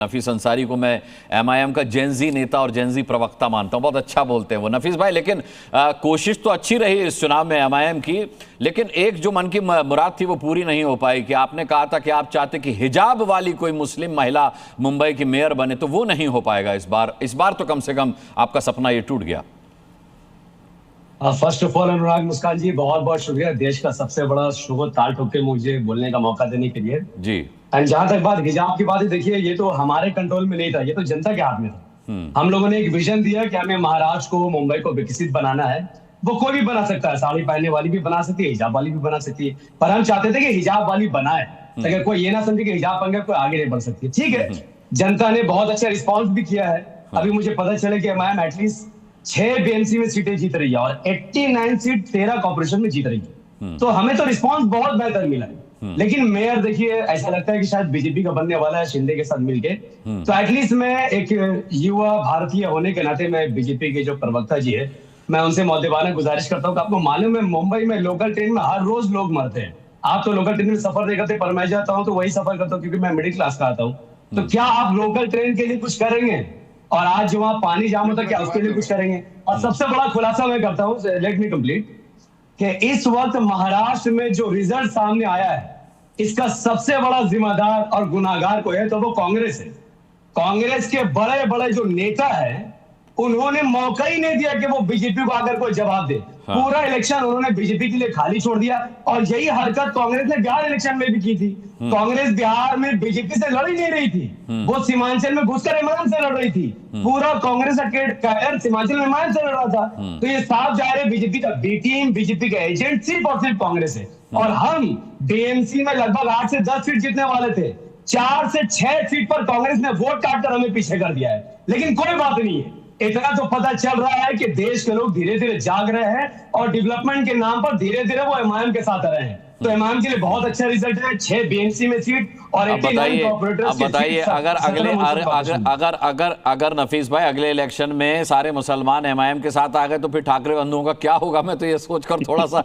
नफीस अंसारी को मैं एमआईएम का जेनजी नेता और जेनजी प्रवक्ता मानता हूं, बहुत अच्छा बोलते हैं वो नफीस भाई। लेकिन कोशिश तो अच्छी रही इस चुनाव में एमआईएम की, लेकिन एक जो मन की मुराद थी वो पूरी नहीं हो पाई कि आपने कहा था कि आप चाहते कि हिजाब वाली कोई मुस्लिम महिला मुंबई की मेयर बने, तो वो नहीं हो पाएगा इस बार तो कम से कम आपका सपना ये टूट गया। फर्स्ट ऑफ ऑल अनुराग मुस्कान जी, बहुत बहुत शुक्रिया देश का सबसे बड़ा शुभ ताल ठोक के मुझे बोलने का मौका देने के लिए जी। एंड जहां तक बात हिजाब की बात है, देखिए ये तो हमारे कंट्रोल में नहीं था, ये तो जनता के हाथ में था। हम लोगों ने एक विजन दिया कि हमें महाराष्ट्र को, मुंबई को विकसित बनाना है। वो कोई भी बना सकता है, साड़ी पहनने वाली भी बना सकती है, हिजाब वाली भी बना सकती है, पर हम चाहते थे कि हिजाब वाली बनाए, अगर कोई ये ना समझे कि हिजाब पहन कर कोई आगे नहीं बढ़ सकती। ठीक है, जनता ने बहुत अच्छा रिस्पॉन्स भी किया है। अभी मुझे पता चला कि एमआईएम एटलीस्ट 6 बीएमसी में सीटें जीत रही है और 89 सीट 13 कॉर्पोरेशन में जीत रही है। तो हमें तो रिस्पांस बहुत बेहतर मिला है। लेकिन मेयर देखिए, ऐसा लगता है कि शायद बीजेपी का बनने वाला है शिंदे के साथ मिलके। तो एटलीस्ट मैं एक युवा भारतीय होने के नाते मैं बीजेपी के जो प्रवक्ता जी है, मैं उनसे मौदेबाना गुजारिश करता हूँ कि आपको मालूम है मुंबई में लोकल ट्रेन में हर रोज लोग मरते हैं। आप तो लोकल ट्रेन में सफर नहीं करते, पर मैं जाता हूँ तो वही सफर करता हूँ क्योंकि मैं मिडिल क्लास का आता हूँ। तो क्या आप लोकल ट्रेन के लिए कुछ करेंगे? और आज जो वहां पानी जाम होता है, क्या उसके लिए कुछ करेंगे? और सबसे बड़ा खुलासा मैं करता हूं, लेट मी कंप्लीट, कि इस वक्त महाराष्ट्र में जो रिजल्ट सामने आया है, इसका सबसे बड़ा जिम्मेदार और गुनाहगार कोई है तो वो कांग्रेस है। कांग्रेस के बड़े बड़े जो नेता है, उन्होंने मौका ही नहीं दिया कि वो बीजेपी को आकर कोई जवाब दे। पूरा इलेक्शन उन्होंने बीजेपी के लिए खाली छोड़ दिया। और यही हरकत कांग्रेस ने बिहार इलेक्शन में भी की थी। कांग्रेस बिहार में बीजेपी से लड़ ही नहीं रही थी, वो सीमांचल में घुसकर एमआईएम से लड़ रही थी। पूरा कांग्रेस का कैडर सीमांचल में एमआईएम से लड़ रहा था। तो ये साफ जाहिर है बीजेपी का बी टीम, बीजेपी का एजेंट सिर्फ और सिर्फ कांग्रेस है। और हम बीएमसी में लगभग 8 से 10 सीट जीतने वाले थे, 4 से 6 सीट पर कांग्रेस ने वोट काटकर हमें पीछे कर दिया है। लेकिन कोई बात नहीं है, इतना तो पता चल रहा है कि देश के लोग धीरे धीरे जाग रहे हैं और डेवलपमेंट के नाम पर धीरे धीरे वो एमआईएम के साथ आ रहे हैं। तो एमआईएम के लिए बहुत अच्छा रिजल्ट है, 6 बीएमसी में सीट और 89 कॉर्पोरेटर्स। अब बताइए, अगर नफीस भाई अगले इलेक्शन में सारे मुसलमान एमआईएम के साथ आ गए तो फिर ठाकरे बंधुओं का क्या होगा? मैं तो ये सोचकर थोड़ा सा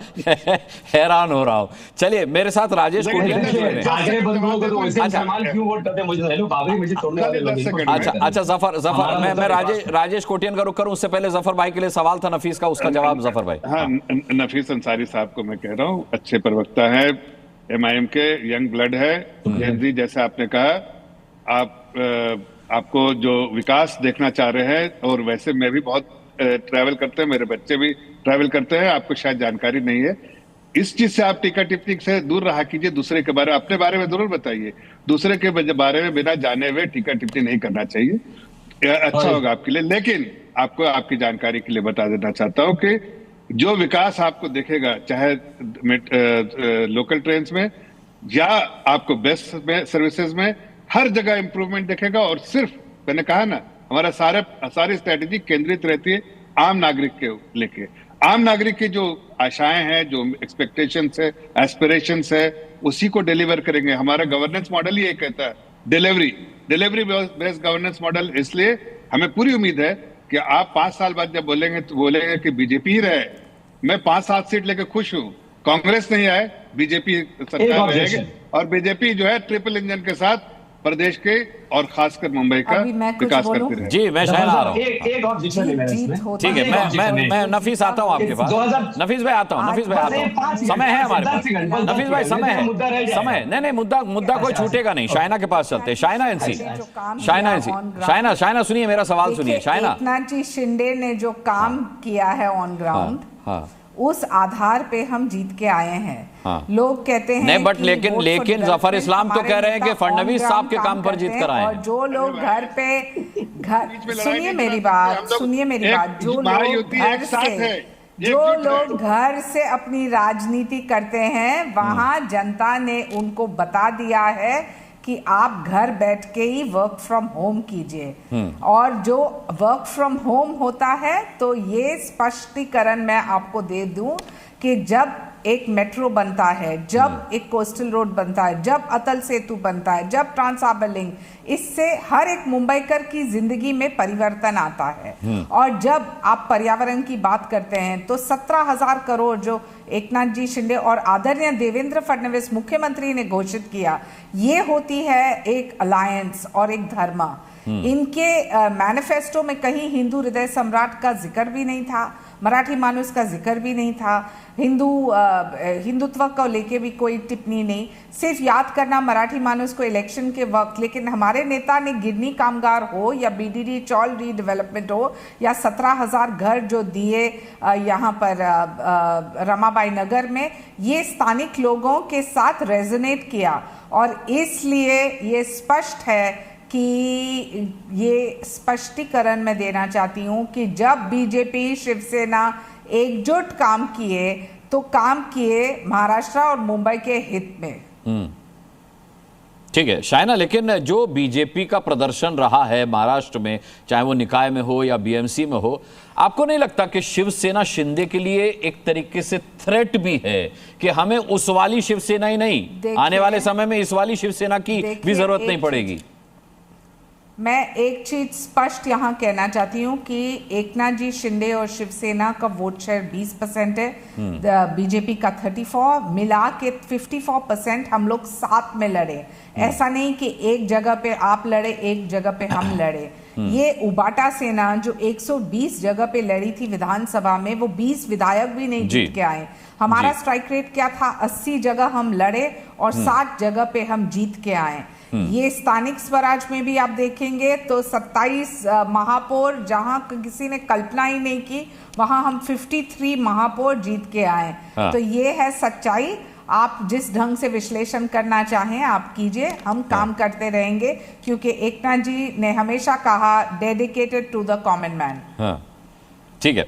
हैरान हो रहा हूँ। चलिए मेरे साथ राजेश कोटियन। अच्छा जफर, मैं राजेश कोटियन का रुख करूं, उससे पहले जफर भाई के लिए सवाल था नफीस का, उसका जवाब जफर भाई। हाँ, नफीस अंसारी साहब को मैं कह रहा हूँ, अच्छे प्रवक्ता है, एमआईएम के यंग ब्लड है, जेनजी जैसे आपने कहा। आपको जो विकास देखना चाह रहे हैं, और वैसे मैं भी बहुत ट्रैवल करते हैं, मेरे बच्चे भी ट्रैवल करते हैं, आपको शायद जानकारी नहीं है। इस चीज से आप टीका टिप्पणी से दूर रहा कीजिए। दूसरे के बारे में, अपने बारे में जरूर बताइए, दूसरे के बारे में बिना जाने हुए टीका टिप्पणी नहीं करना चाहिए, अच्छा होगा आपके लिए। लेकिन आपको आपकी जानकारी के लिए बता देना चाहता हूं कि जो विकास आपको दिखेगा, चाहे लोकल ट्रेन में या आपको बेस्ट सर्विसेज में, हर जगह इंप्रूवमेंट दिखेगा। और सिर्फ मैंने कहा ना, हमारा सारी स्ट्रेटेजी केंद्रित रहती है आम नागरिक के लेके। आम नागरिक की जो आशाएं हैं, जो एक्सपेक्टेशंस है, एस्पिरेशंस है, उसी को डिलीवर करेंगे। हमारा गवर्नेंस मॉडल ही ये कहता है, डिलीवरी बेस्ड गवर्नेंस मॉडल। इसलिए हमें पूरी उम्मीद है कि आप 5 साल बाद जब बोलेंगे तो बोलेंगे कि बीजेपी ही रहे। मैं 5-7 सीट लेकर खुश हूं, कांग्रेस नहीं आए, बीजेपी सरकार रहेगी। और बीजेपी जो है ट्रिपल इंजन के साथ प्रदेश के और खासकर मुंबई का विकास करती रहे। जी, मैं शायद आ रहा हूँ। एक ऑब्जेक्शन है मेरा इसमें। ठीक है, मैं नफीस आता हूँ आपके पास। नफीस भाई आता हूँ, समय है हमारे पास। नफीस भाई समय है, नहीं मुद्दा कोई छूटेगा नहीं। शाइना के पास चलते हैं। शाइना सुनिए, मेरा सवाल सुनिए। शाइना, एकनाथ जी शिंदे ने जो काम किया है ऑन ग्राउंड, उस आधार पे हम जीत के आए हैं। लोग कहते हैं नहीं, बट लेकिन जफर इस्लाम तो कह रहे हैं कि फडणवीस साहब के काम पर जीत कर आए हैं। और जो लोग सुनिए मेरी बात, जो लोग घर से अपनी राजनीति करते हैं, वहां जनता ने उनको बता दिया है कि आप घर बैठ के ही वर्क फ्रॉम होम कीजिए। और जो वर्क फ्रॉम होम होता है, तो ये स्पष्टीकरण मैं आपको दे दूं कि जब एक मेट्रो बनता है, जब एक कोस्टल रोड बनता है, जब अटल सेतु बनता है, जब ट्रांस हार्बर लिंक, इससे हर एक मुंबईकर की जिंदगी में परिवर्तन आता है। और जब आप पर्यावरण की बात करते हैं तो 17,000 करोड़ जो एकनाथ जी शिंदे और आदरणीय देवेंद्र फडणवीस मुख्यमंत्री ने घोषित किया, ये होती है एक अलायंस और एक धर्म। इनके मैनिफेस्टो में कहीं हिंदू हृदय सम्राट का जिक्र भी नहीं था, मराठी मानुस का जिक्र भी नहीं था, हिंदुत्व को लेके भी कोई टिप्पणी नहीं, सिर्फ याद करना मराठी मानुस को इलेक्शन के वक्त। लेकिन हमारे नेता ने गिरनी कामगार हो या बीडीडी चौल रीडेवलपमेंट हो या 17,000 घर जो दिए यहाँ पर रमाबाई नगर में, ये स्थानिक लोगों के साथ रेजोनेट किया। और इसलिए ये स्पष्ट है कि ये स्पष्टीकरण मैं देना चाहती हूं कि जब बीजेपी शिवसेना एकजुट काम किए तो काम किए महाराष्ट्र और मुंबई के हित में। ठीक है शाइना, लेकिन जो बीजेपी का प्रदर्शन रहा है महाराष्ट्र में, चाहे वो निकाय में हो या बीएमसी में हो, आपको नहीं लगता कि शिवसेना शिंदे के लिए एक तरीके से थ्रेट भी है कि हमें उस वाली शिवसेना ही नहीं, आने वाले समय में इस वाली शिवसेना की भी जरूरत नहीं पड़ेगी? मैं एक चीज स्पष्ट यहां कहना चाहती हूं कि एकनाथ जी शिंदे और शिवसेना का वोट शेयर 20% है, बीजेपी का 34, मिला के 54% हम लोग साथ में लड़े। ऐसा नहीं कि एक जगह पे आप लड़े, एक जगह पे हम लड़े। ये उबाटा सेना जो 120 जगह पे लड़ी थी विधानसभा में, वो 20 विधायक भी नहीं जीत के आए। हमारा स्ट्राइक रेट क्या था? 80 जगह हम लड़े और 60 जगह पे हम जीत के आए। ये स्थानिक स्वराज में भी आप देखेंगे तो 27 महापौर, जहां किसी ने कल्पना ही नहीं की, वहां हम 53 महापौर जीत के आए। तो ये है सच्चाई। आप जिस ढंग से विश्लेषण करना चाहें आप कीजिए, हम काम करते रहेंगे, क्योंकि एकनाथ जी ने हमेशा कहा dedicated to the common man. ठीक है।